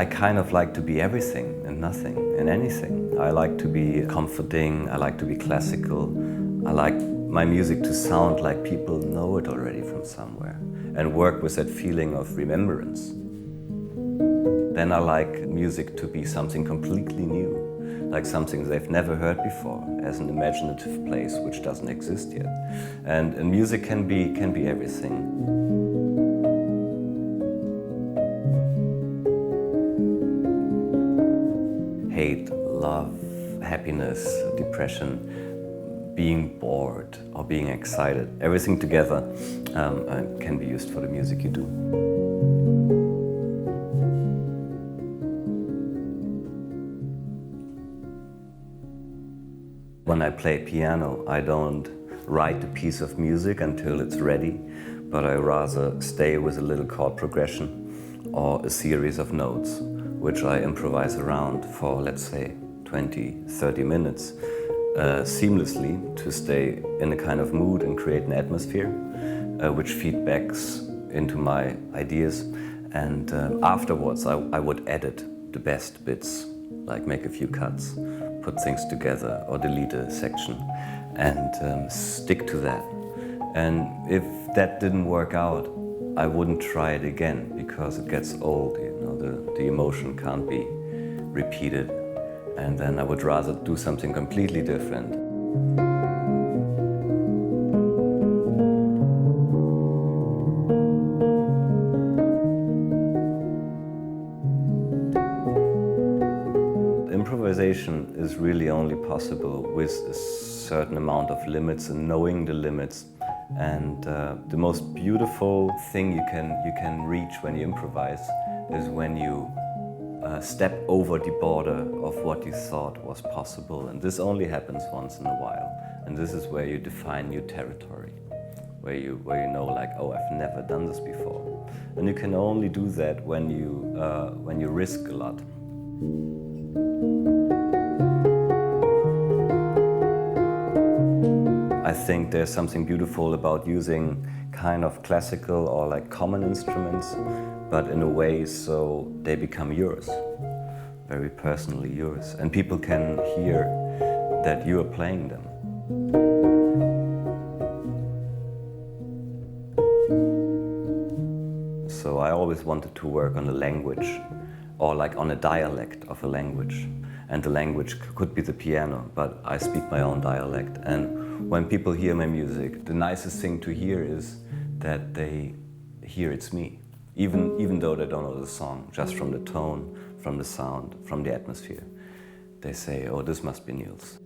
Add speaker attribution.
Speaker 1: I kind of like to be everything and nothing and anything. I like to be comforting, I like to be classical. I like my music to sound like people know it already from somewhere and work with that feeling of remembrance. Then I like music to be something completely new, like something they've never heard before, as an imaginative place which doesn't exist yet. And music can be everything. Hate, love, happiness, depression, being bored or being excited, everything together can be used for the music you do. When I play piano, I don't write a piece of music until it's ready, but I rather stay with a little chord progression or a series of notes, which I improvise around for, let's say, 20, 30 minutes, seamlessly to stay in a kind of mood and create an atmosphere, which feedbacks into my ideas. And afterwards, I would edit the best bits, like make a few cuts, put things together or delete a section and stick to that. And if that didn't work out, I wouldn't try it again because it gets old, you know, the emotion can't be repeated. And then I would rather do something completely different. Improvisation is really only possible with a certain amount of limits and knowing the limits. And the most beautiful thing you can reach when you improvise is when you step over the border of what you thought was possible. And this only happens once in a while. And this is where you define new territory, where you know, like, oh, I've never done this before. And you can only do that when you risk a lot. I think there's something beautiful about using kind of classical or like common instruments, but in a way so they become yours, very personally yours, and people can hear that you are playing them. So I always wanted to work on a language, or like on a dialect of a language. And the language could be the piano, but I speak my own dialect. And when people hear my music, the nicest thing to hear is that they hear it's me. Even though they don't know the song, just from the tone, from the sound, from the atmosphere. They say, oh, this must be Nils.